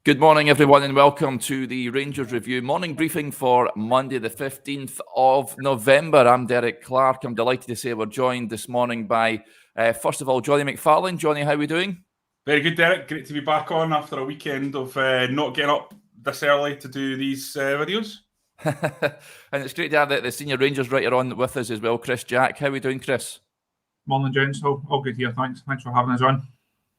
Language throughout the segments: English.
Good morning, everyone, and welcome to the Rangers Review morning briefing for Monday, the 15th of November. I'm Derek Clark. I'm delighted to say we're joined this morning by, first of all, Jonny McFarlane. Jonny, how are we doing? Very good, Derek. Great to be back on after a weekend of not getting up this early to do these videos. And it's great to have the senior Rangers writer on with us as well, Chris Jack. How are we doing, Chris? Morning, gents. All good here. Thanks for having us on.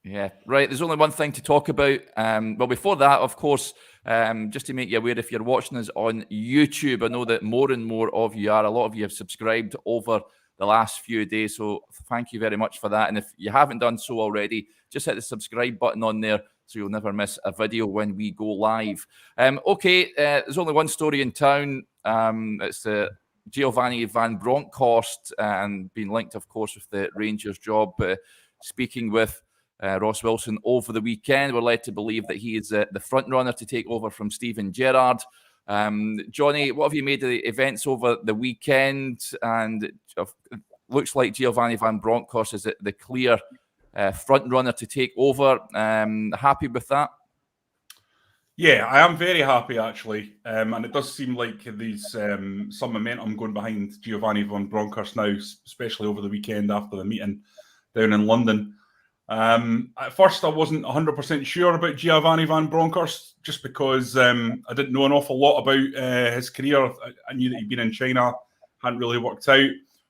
Yeah, right. There's only one thing to talk about. Well, before that, of course, just to make you aware, if you're watching us on YouTube, I know that more and more of you are. A lot of you have subscribed over the last few days, so thank you very much for that. And if you haven't done so already, just hit the subscribe button on there so you'll never miss a video when we go live. There's only one story in town. It's the Giovanni van Bronckhorst, and being linked, of course, with the Rangers job. Speaking with Ross Wilson over the weekend, we're led to believe that he is the front runner to take over from Steven Gerrard. Jonny, what have you made of the events over the weekend? And it looks like Giovanni van Bronckhorst is the clear front runner to take over. Happy with that? Yeah, I am very happy actually, and it does seem like there's some momentum going behind Giovanni van Bronckhorst now, especially over the weekend after the meeting down in London. At first, I wasn't 100% sure about Giovanni van Bronckhorst, just because I didn't know an awful lot about his career. I knew that he'd been in China, hadn't really worked out.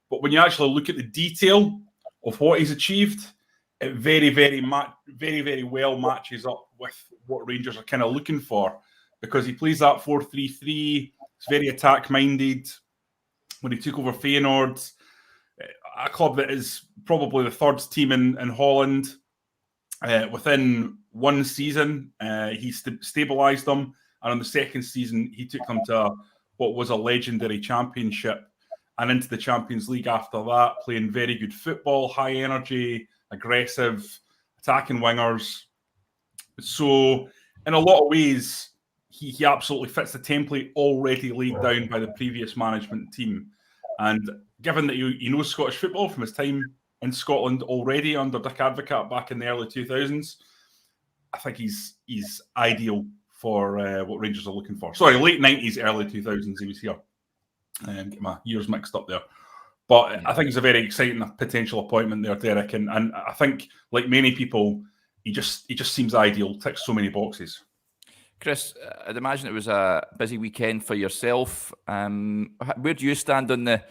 But when you actually look at the detail of what he's achieved, it very, very well matches up with what Rangers are kind of looking for, because he plays that 4-3-3. He's very attack-minded. When he took over Feyenoord, a club that is probably the third team in Holland, within one season, he stabilised them. And on the second season, he took them to what was a legendary championship and into the Champions League after that, playing very good football, high energy, aggressive, attacking wingers. So in a lot of ways, he absolutely fits the template already laid down by the previous management team. And given that he knows Scottish football from his time in Scotland already under Dick Advocaat back in the early 2000s, I think he's ideal for what Rangers are looking for. Sorry, late 90s, early 2000s he was here. Get my years mixed up there. But I think it's a very exciting potential appointment there, Derek. And I think, like many people, he just seems ideal, ticks so many boxes. Chris, I'd imagine it was a busy weekend for yourself. Where do you stand on the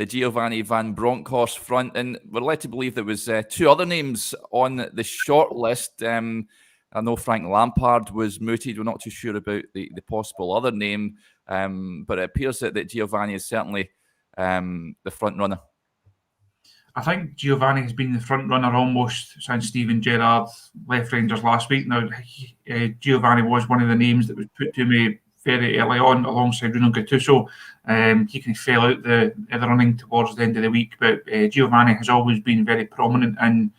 Giovanni van Bronckhorst front? And we're led to believe there was two other names on the short list. I know Frank Lampard was mooted. We're not too sure about the possible other name, but it appears that Giovanni is certainly the front runner. I think Giovanni has been the front runner almost since Steven Gerrard left Rangers last week. Now, Giovanni was one of the names that was put to me very early on alongside Bruno Gattuso. He kind of fell out the running towards the end of the week, but Giovanni has always been very prominent in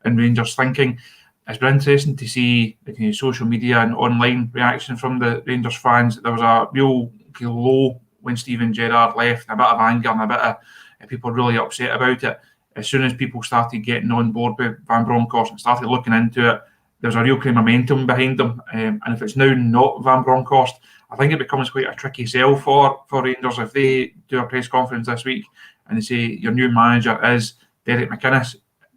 Rangers thinking. It's been interesting to see the kind of social media and online reaction from the Rangers fans. There was a real low when Steven Gerrard left, a bit of anger and a bit of people really upset about it. As soon as people started getting on board with Van Bronckhorst and started looking into it, there's a real kind of momentum behind them. And if it's now not Van Bronckhorst, I think it becomes quite a tricky sell for Rangers if they do a press conference this week and they say your new manager is Derek McInnes.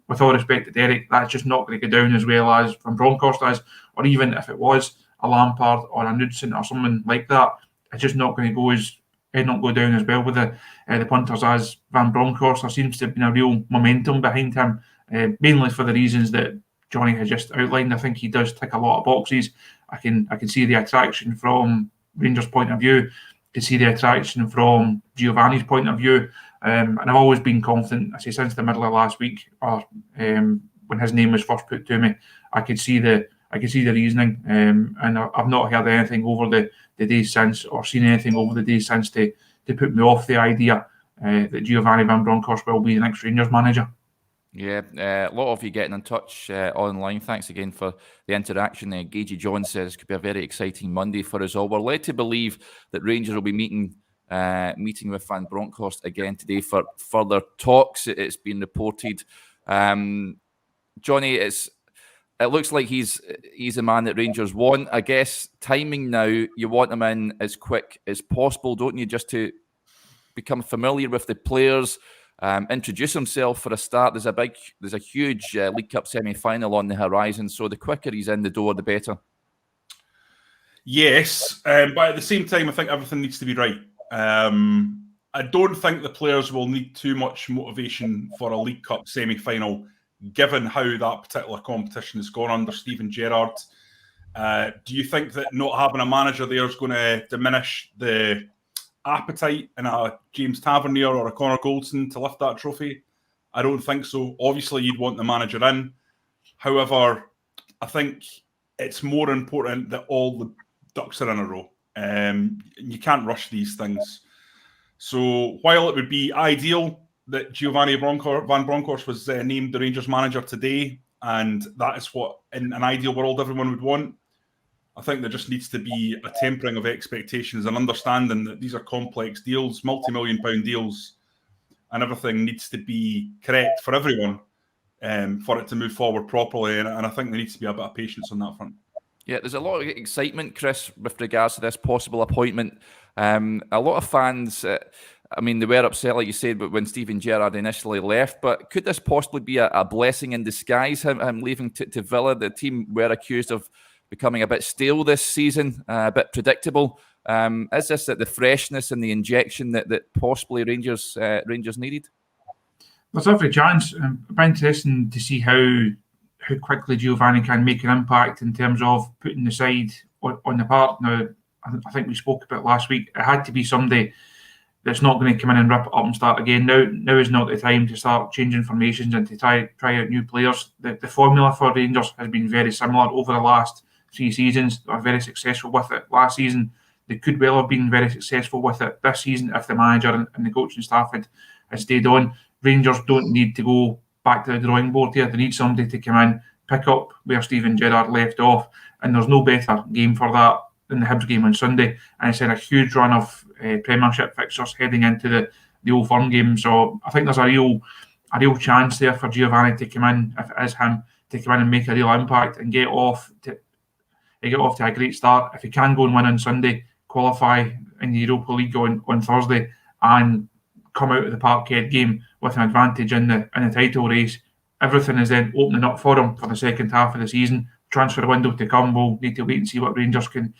With all respect to Derek, that's just not going to go down as well as Van Bronckhorst is, or even if it was a Lampard or a Knudsen or someone like that, it's just not going to go down as well with the punters as Van Bronckhorst. There seems to have been a real momentum behind him, mainly for the reasons that Jonny has just outlined. I think he does tick a lot of boxes. I can see the attraction from Rangers' point of view, to see the attraction from Giovanni's point of view, and I've always been confident. I say since the middle of last week, or when his name was first put to me, I could see the reasoning, and I've not heard anything over the days since, or seen anything over the days since to put me off the idea that Giovanni van Bronckhorst will be the next Rangers manager. Yeah, a lot of you getting in touch online. Thanks again for the interaction. Gagey John says it could be a very exciting Monday for us all. We're led to believe that Rangers will be meeting with Van Bronckhorst again today for further talks. It's been reported. Jonny, it looks like he's the man that Rangers want. I guess timing now, you want him in as quick as possible, don't you? Just to become familiar with the players, introduce himself for a start. There's a huge League Cup semi-final on the horizon, so the quicker he's in the door, the better. Yes, but at the same time, I think everything needs to be right. I don't think the players will need too much motivation for a League Cup semi-final, given how that particular competition has gone under Steven Gerrard. Do you think that not having a manager there is going to diminish the appetite in a James Tavernier or a Connor Goldson to lift that trophy? I don't think so. Obviously, you'd want the manager in. However, I think it's more important that all the ducks are in a row. You can't rush these things. So while it would be ideal that Giovanni van Bronckhorst was named the Rangers manager today, and that is what in an ideal world everyone would want, I think there just needs to be a tempering of expectations and understanding that these are complex deals, multi-million-pound deals, and everything needs to be correct for everyone for it to move forward properly. And I think there needs to be a bit of patience on that front. Yeah, there's a lot of excitement, Chris, with regards to this possible appointment. A lot of fans, they were upset, like you said, but when Steven Gerrard initially left. But could this possibly be a blessing in disguise, him leaving to Villa? The team were accused of becoming a bit stale this season, a bit predictable. Is this the freshness and the injection that possibly Rangers needed? There's every chance. It'll be interesting to see how quickly Giovanni can make an impact in terms of putting the side on the park. Now, I think we spoke about last week, it had to be somebody that's not going to come in and rip it up and start again. Now is not the time to start changing formations and to try out new players. The formula for Rangers has been very similar over the last 3 seasons. They were very successful with it last season. They could well have been very successful with it this season if the manager and the coaching staff had stayed on. Rangers don't need to go back to the drawing board here. They need somebody to come in, pick up where Steven Gerrard left off, and there's no better game for that than the Hibs game on Sunday. And it's in a huge run of Premiership fixtures heading into the Old Firm game. So I think there's a real chance there for Giovanni to come in, if it is him, to come in and make a real impact and get off to a great start. If he can go and win on Sunday, qualify in the Europa League on Thursday, and come out of the Parkhead game with an advantage in the title race, everything is then opening up for him for the second half of the season. Transfer window to come, we'll need to wait and see what Rangers can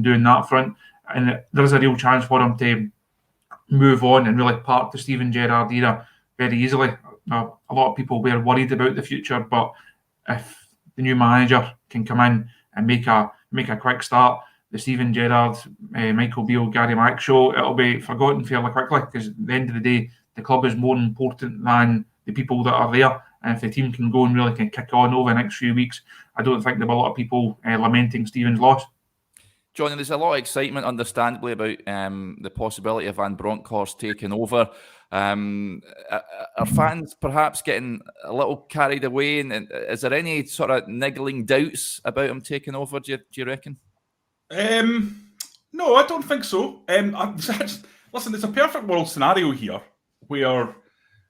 do in that front. And there's a real chance for him to move on and really part the Steven Gerrard era very easily. Now, a lot of people were worried about the future, but if the new manager can come in and make a quick start, the Steven Gerrard, Michael Beale, Gary Mack show, it'll be forgotten fairly quickly, because at the end of the day, the club is more important than the people that are there. And if the team can go and really can kick on over the next few weeks, I don't think there'll be a lot of people lamenting Steven's loss. Jonny, there's a lot of excitement, understandably, about the possibility of Van Bronckhorst taking over. Are fans perhaps getting a little carried away? And is there any sort of niggling doubts about him taking over, do you reckon? No, I don't think so. Listen, it's a perfect world scenario here where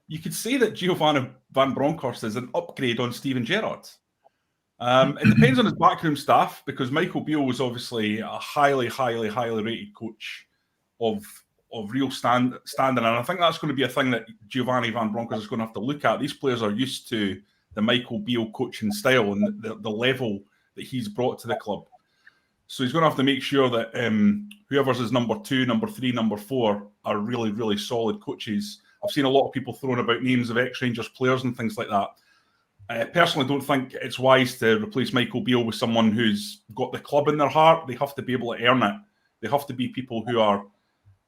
you could say that Giovanni van Bronckhorst is an upgrade on Steven Gerrard. It depends on his backroom staff, because Michael Beale was obviously a highly rated coach of real standing, and I think that's going to be a thing that Giovanni van Bronckhorst is going to have to look at. These players are used to the Michael Beale coaching style and the level that he's brought to the club. So he's going to have to make sure that whoever's his number 2, number 3, number 4 are really, really solid coaches. I've seen a lot of people throwing about names of ex-Rangers players and things like that. I personally don't think it's wise to replace Michael Beale with someone who's got the club in their heart. They have to be able to earn it. They have to be people who are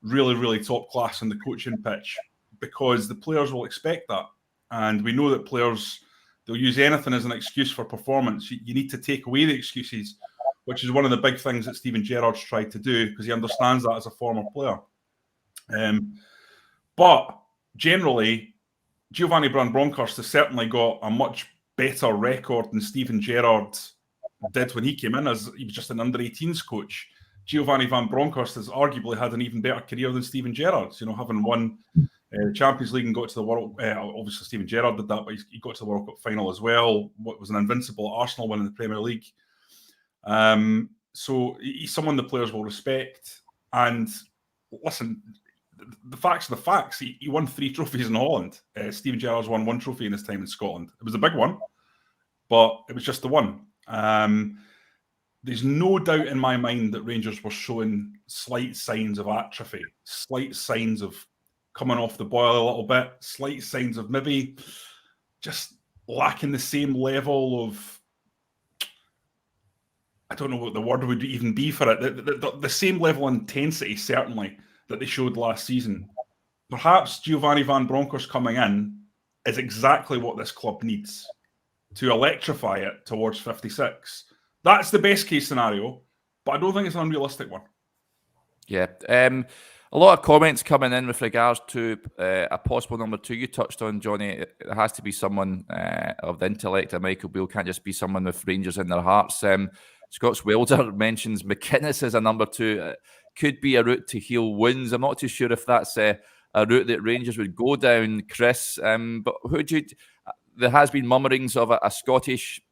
really, really top class on the coaching pitch, because the players will expect that. And we know that players, they'll use anything as an excuse for performance. You need to take away the excuses, which is one of the big things that Steven Gerrard's tried to do, because he understands that as a former player. But generally, Giovanni van Bronckhorst has certainly got a much better record than Steven Gerrard did when he came in, as he was just an under-18s coach. Giovanni van Bronckhorst has arguably had an even better career than Steven Gerrard, having won Champions League and got to the World. Obviously, Steven Gerrard did that, but he got to the World Cup final as well. What was an invincible Arsenal win in the Premier League. So he's someone the players will respect. And listen, the facts are the facts. He won 3 trophies in Holland. Steven Gerrard's won 1 trophy in his time in Scotland. It was a big one, but it was just the one. There's no doubt in my mind that Rangers were showing slight signs of atrophy, slight signs of coming off the boil a little bit, slight signs of maybe just lacking the same level of, I don't know what the word would even be for it, the same level of intensity, certainly, that they showed last season. Perhaps Giovanni van Bronckhorst coming in is exactly what this club needs to electrify it towards 56. That's the best case scenario, but I don't think it's an unrealistic one. Yeah. A lot of comments coming in with regards to a possible number 2. You touched on, Jonny. It has to be someone of the intellect of Michael Beale. Can't just be someone with Rangers in their hearts. Scott's Welder mentions McInnes as a number 2. Could be a route to heal wounds. I'm not too sure if that's a route that Rangers would go down, Chris. But there has been murmurings of a Scottish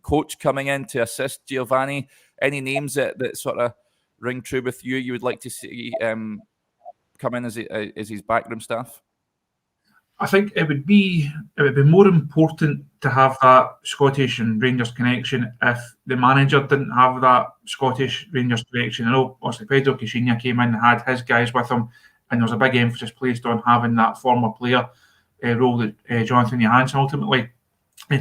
coach coming in to assist Giovanni. Any names that sort of ring true with you would like to see come in as his backroom staff? I think it would be more important to have that Scottish and Rangers connection if the manager didn't have that Scottish Rangers connection. I know obviously Pedro Caixinha came in and had his guys with him, and there was a big emphasis placed on having that former player role that Jonathan Johansson ultimately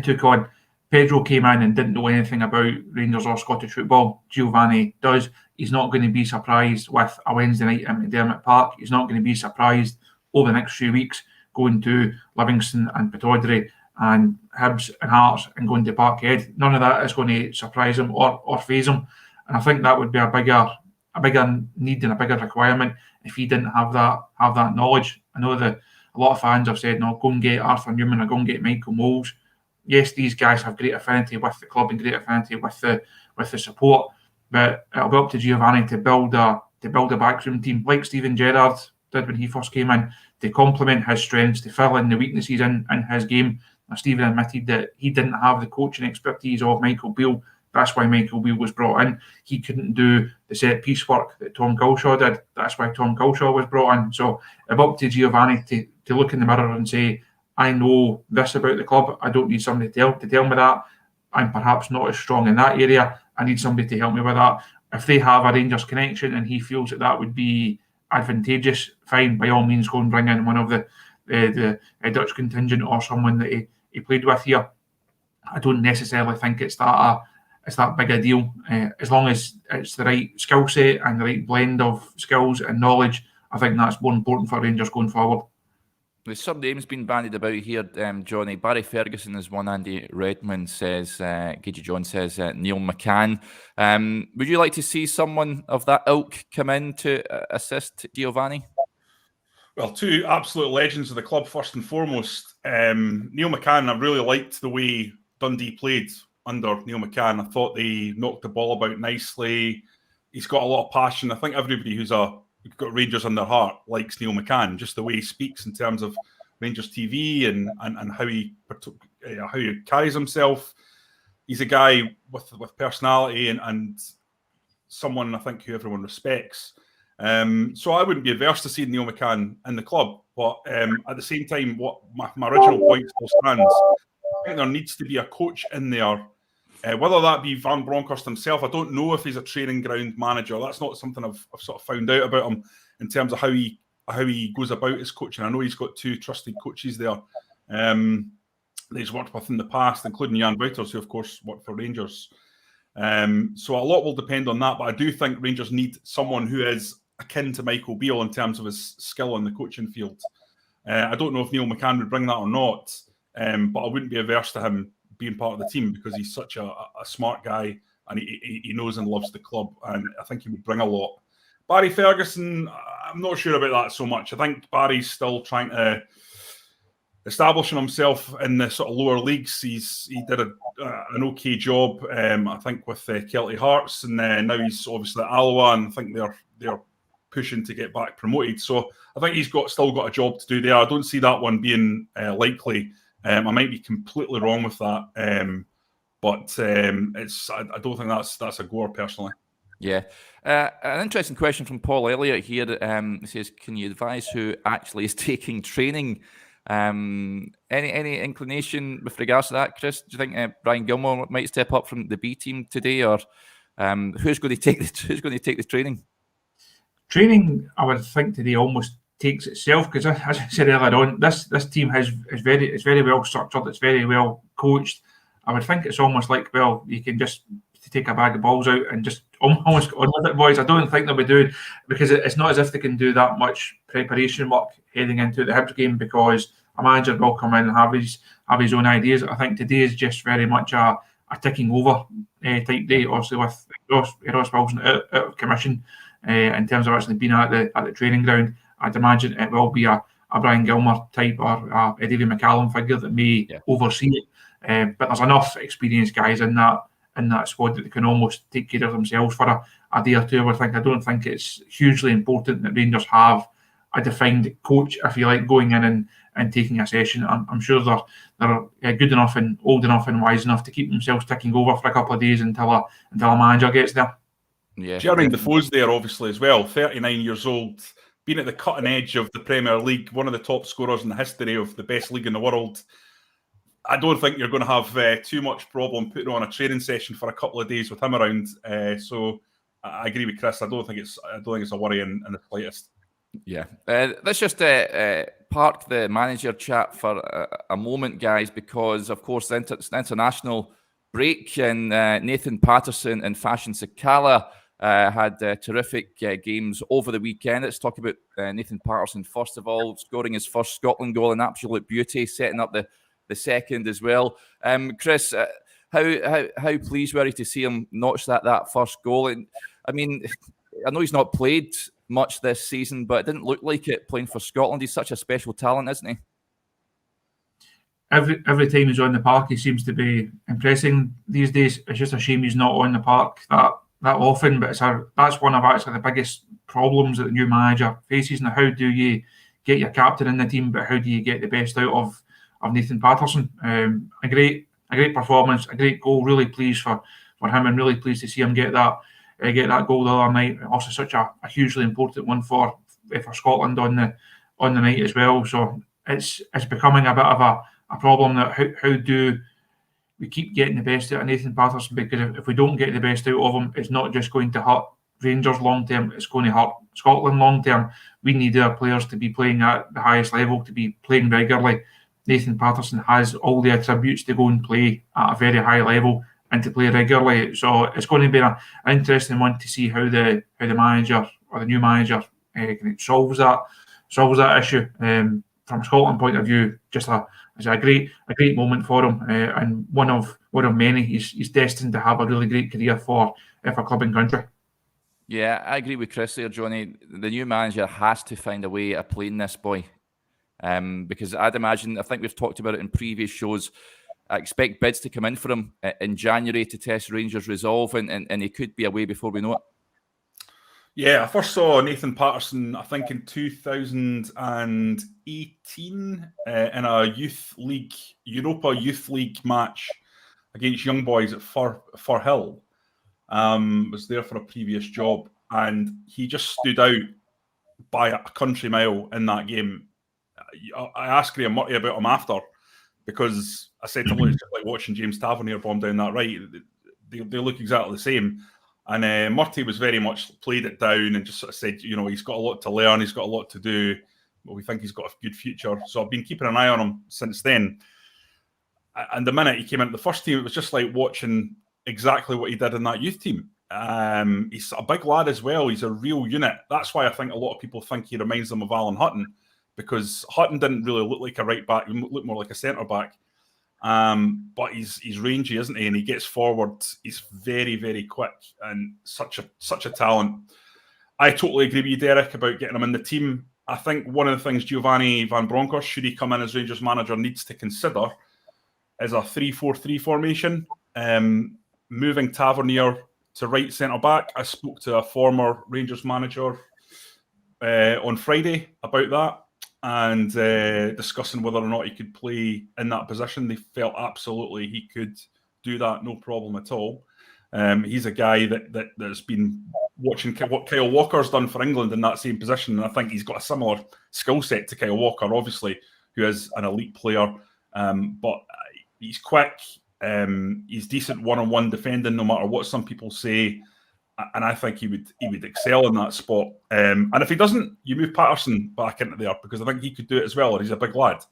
took on. Pedro came in and didn't know anything about Rangers or Scottish football. Giovanni does. He's not going to be surprised with a Wednesday night in McDermott Park. He's not going to be surprised over the next few weeks going to Livingston and Pittodrie and Hibs and Hearts and going to Parkhead. None of that is going to surprise him or faze him. And I think that would be a bigger need and a bigger requirement if he didn't have that knowledge. I know that a lot of fans have said, no, go and get Arthur Newman or go and get Michael Moles. Yes, these guys have great affinity with the club and great affinity with the support, but it'll be up to Giovanni to build a backroom team like Steven Gerrard did when he first came in, to complement his strengths, to fill in the weaknesses in his game. Now, Steven admitted that he didn't have the coaching expertise of Michael Beale. That's why Michael Beale was brought in. He couldn't do the set piece work that Tom Gulshaw did. That's why Tom Gulshaw was brought in. So it's up to Giovanni to look in the mirror and say, I know this about the club. I don't need somebody to tell me that. I'm perhaps not as strong in that area. I need somebody to help me with that. If they have a Rangers connection and he feels that would be advantageous, fine, by all means, go and bring in one of the Dutch contingent or someone that he played with here. I don't necessarily think it's that big a deal. As long as it's the right skill set and the right blend of skills and knowledge, I think that's more important for Rangers going forward. There's some names being bandied about here, Jonny. Barry Ferguson is one. Andy Redmond says, Gagey John says, Neil McCann. Would you like to see someone of that ilk come in to assist Giovanni? Well, 2 absolute legends of the club, first and foremost. Neil McCann, I really liked the way Dundee played under Neil McCann. I thought they knocked the ball about nicely. He's got a lot of passion. I think everybody who's got Rangers in their heart likes Neil McCann, just the way he speaks in terms of Rangers TV and how he carries himself. He's a guy with personality and someone I think who everyone respects. So I wouldn't be averse to seeing Neil McCann in the club, but at the same time, what my original point still stands. I think there needs to be a coach in there. Whether that be Van Bronckhorst himself, I don't know if he's a training ground manager. That's not something I've sort of found out about him in terms of how he goes about his coaching. I know he's got 2 trusted coaches there that he's worked with in the past, including Jan Wouters, who of course worked for Rangers. So a lot will depend on that, but I do think Rangers need someone who is akin to Michael Beale in terms of his skill on the coaching field. I don't know if Neil McCann would bring that or not, but I wouldn't be averse to him being part of the team because he's such a smart guy and he knows and loves the club, and I think he would bring a lot. Barry Ferguson, I'm not sure about that so much. I think Barry's still trying to establishing himself in the sort of lower leagues. He did an okay job, I think, with Kelty Hearts, and now he's obviously at Alloa, and I think they're pushing to get back promoted. So I think he's still got a job to do there. I don't see that one being likely. I might be completely wrong with that, but I don't think that's a goer personally. Yeah. An interesting question from Paul Elliott here. He says, can you advise who actually is taking training? Any inclination with regards to that, Chris? Do you think Brian Gilmore might step up from the B team today, or who's going to take the training? Training, I would think today almost takes itself, because as I said earlier on, this team is very well structured. It's very well coached. I would think it's almost like, well, you can just take a bag of balls out and just almost get on with it, boys. I don't think they'll be doing, because it's not as if they can do that much preparation work heading into the Hibs game, because a manager will come in and have his own ideas. I think today is just very much a ticking over type day, obviously with Ross Wilson out of commission in terms of actually being at the training ground. I'd imagine it will be a Brian Gilmore type or a David McFarlane figure that may oversee it. But there's enough experienced guys in that squad that they can almost take care of themselves for a day or two. I don't think it's hugely important that Rangers have a defined coach, if you like, going in and taking a session. I'm sure they're good enough and old enough and wise enough to keep themselves ticking over for a couple of days until a manager gets there. Yeah, Jermaine Defoe's there obviously as well, 39 years old, been at the cutting edge of the Premier League, one of the top scorers in the history of the best league in the world. I don't think you're going to have too much problem putting on a training session for a couple of days with him around. So I agree with Chris. I don't think it's a worry in the slightest. Yeah, let's just park the manager chat for a moment, guys, because of course it's an international break, and Nathan Patterson and Fashion Sakala had terrific games over the weekend. Let's talk about Nathan Patterson first of all, scoring his first Scotland goal in absolute beauty, setting up the second as well. Chris, how pleased were you to see him notch that first goal? And I mean, I know he's not played much this season, but it didn't look like it playing for Scotland. He's such a special talent, isn't he? Every time he's on the park, he seems to be impressing these days. It's just a shame he's not on the park that often, but that's one of actually the biggest problems that the new manager faces. Now, how do you get your captain in the team, but how do you get the best out of Nathan Patterson? A great performance, a great goal. Really pleased for him, and really pleased to see him get that goal the other night. Also, such a hugely important one for Scotland on the night as well. So it's becoming a bit of a problem that how do we keep getting the best out of Nathan Patterson? Because if we don't get the best out of him, it's not just going to hurt Rangers long term, it's going to hurt Scotland long term. We need our players to be playing at the highest level, to be playing regularly. Nathan Patterson has all the attributes to go and play at a very high level and to play regularly. So it's going to be an interesting one to see how the manager or the new manager solves that issue. From a Scotland point of view, just it's a great moment for him, and one of many. He's destined to have a really great career for club and country. Yeah, I agree with Chris there, Jonny. The new manager has to find a way of playing this boy. Because I'd imagine, I think we've talked about it in previous shows, I expect bids to come in for him in January to test Rangers' resolve, and he could be away before we know it. Yeah, I first saw Nathan Patterson, I think in 2018 in a youth league, Europa Youth League match against young boys at Firhill. Was there for a previous job, and he just stood out by a country mile in that game. I asked Graham Murty about him after, because I said to him, it's just like watching James Tavernier bomb down that right. They look exactly the same. And Murty was very much played it down and just sort of said, he's got a lot to learn, he's got a lot to do, but we think he's got a good future. So I've been keeping an eye on him since then. And the minute he came into the first team, it was just like watching exactly what he did in that youth team. He's a big lad as well. He's a real unit. That's why I think a lot of people think he reminds them of Alan Hutton, because Hutton didn't really look like a right back. He looked more like a centre back. But he's rangy, isn't he? And he gets forward. He's very, very quick and such a talent. I totally agree with you, Derek, about getting him in the team. I think one of the things Giovanni van Bronckhorst, should he come in as Rangers manager, needs to consider is a 3-4-3 formation. Moving Tavernier to right centre back. I spoke to a former Rangers manager on Friday about that and discussing whether or not he could play in that position. They felt absolutely he could do that, no problem at all. He's a guy that's been watching what Kyle Walker's done for England in that same position, and I think he's got a similar skill set to Kyle Walker, obviously, who is an elite player. But he's quick, he's decent one-on-one defending, no matter what some people say, and I think he would excel in that spot. And if he doesn't, you move Patterson back into there, because I think he could do it as well, or he's a big lad.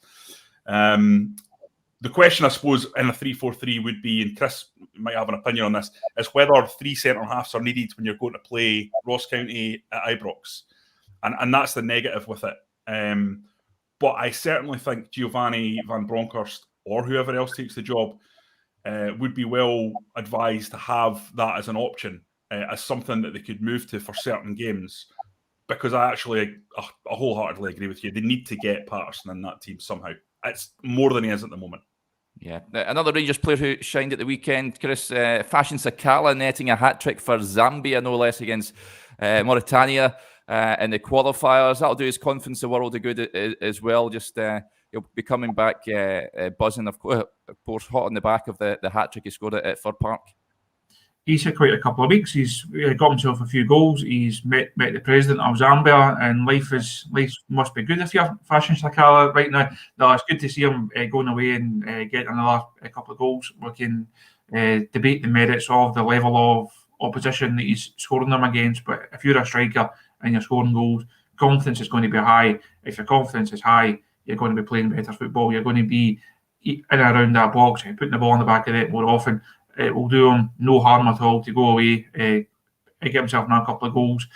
The question, I suppose, in a 3-4-3 would be, and Chris might have an opinion on this, is whether 3 centre-halves are needed when you're going to play Ross County at Ibrox. And that's the negative with it. But I certainly think Giovanni van Bronckhorst, or whoever else takes the job, would be well advised to have that as an option, as something that they could move to for certain games. Because I wholeheartedly agree with you. They need to get Patterson in that team somehow. It's more than he is at the moment. Yeah. Another Rangers player who shined at the weekend, Chris, Patterson and Sakala netting a hat-trick for Zambia, no less, against Mauritania in the qualifiers. That'll do his confidence a world of good as well. Just he'll be coming back buzzing, of course, hot on the back of the hat-trick he scored at Fir Park. He's had quite a couple of weeks. He's got himself a few goals. He's met the president of Zambia, and life must be good if you're Patterson Sakala right now. No, it's good to see him going away and getting another couple of goals. We can debate the merits of the level of opposition that he's scoring them against, but if you're a striker and you're scoring goals, confidence is going to be high. If your confidence is high, you're going to be playing better football. You're going to be in and around that box and putting the ball in the back of it more often. It will do him no harm at all to go away, get himself now a couple of goals.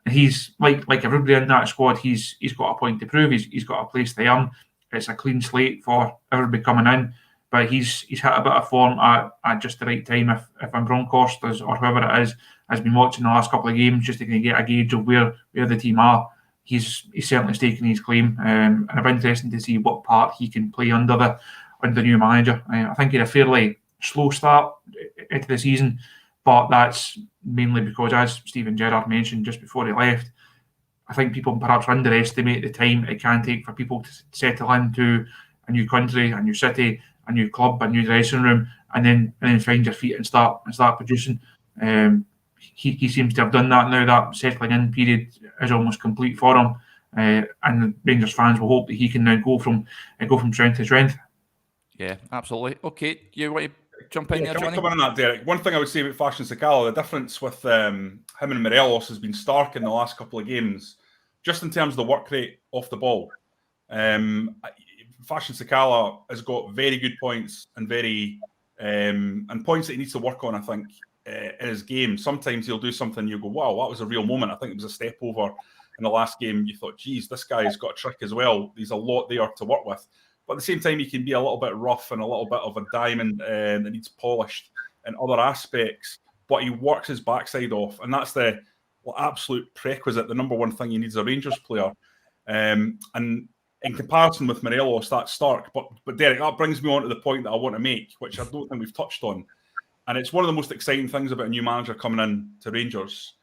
And he's like everybody in that squad. He's got a point to prove. He's got a place to earn. It's a clean slate for everybody coming in. But he's hit a bit of form at just the right time. If Van Bronckhorst or whoever it is has been watching the last couple of games just to kind of get a gauge of where the team are, he's certainly staking his claim. And it'll be interesting to see what part he can play under the new manager. I think he had a fairly slow start into the season, but that's mainly because, as Stephen Gerrard mentioned just before he left, I think people perhaps underestimate the time it can take for people to settle into a new country, a new city, a new club, a new dressing room, and then find your feet and start producing. He seems to have done that now. That settling in period is almost complete for him, and Rangers fans will hope that he can now go from strength to strength. Yeah, absolutely. Okay, you want to jump in there, Jonny? Come in on that, Derek. One thing I would say about Patterson Sakala, the difference with him and Morelos has been stark in the last couple of games, just in terms of the work rate off the ball. Patterson Sakala has got very good points and and points that he needs to work on, I think, in his game. Sometimes he'll do something you go, wow, that was a real moment. I think it was a step over in the last game. You thought, geez, this guy's got a trick as well. There's a lot there to work with. But at the same time, he can be a little bit rough and a little bit of a diamond that needs polished in other aspects. But he works his backside off, and that's the absolute prerequisite, the number one thing he needs a Rangers player. And in comparison with Morelos, that's stark. But Derek, that brings me on to the point that I want to make, which I don't think we've touched on. And it's one of the most exciting things about a new manager coming in to Rangers.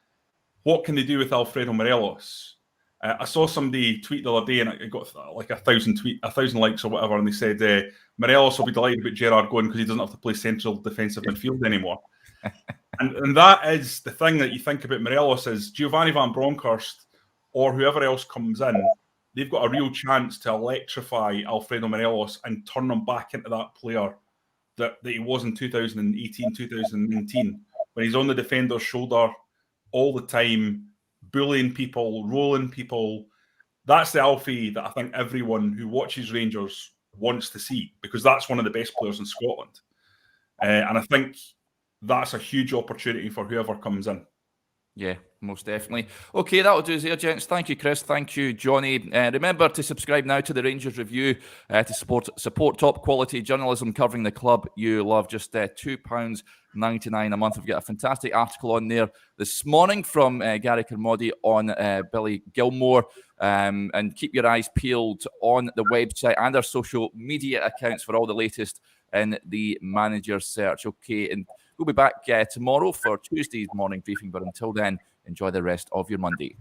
What can they do with Alfredo Morelos? I saw somebody tweet the other day, and it got like 1,000 likes or whatever, and they said Morelos will be delighted about Gerrard going because he doesn't have to play central defensive midfield anymore. and that is the thing that you think about Morelos is Giovanni van Bronckhorst or whoever else comes in, they've got a real chance to electrify Alfredo Morelos and turn him back into that player that he was in 2018, 2019, when he's on the defender's shoulder all the time, bullying people, rolling people. That's the Alfie that I think everyone who watches Rangers wants to see, because that's one of the best players in Scotland. And I think that's a huge opportunity for whoever comes in. Yeah, most definitely. Okay, that'll do us here, gents. Thank you, Chris. Thank you, Jonny. Remember to subscribe now to the Rangers Review to support top quality journalism covering the club you love. Just £2.99 a month. We've got a fantastic article on there this morning from Gary Kermody on Billy Gilmore. And keep your eyes peeled on the website and our social media accounts for all the latest in the manager search. Okay, and we'll be back tomorrow for Tuesday's morning briefing. But until then, enjoy the rest of your Monday.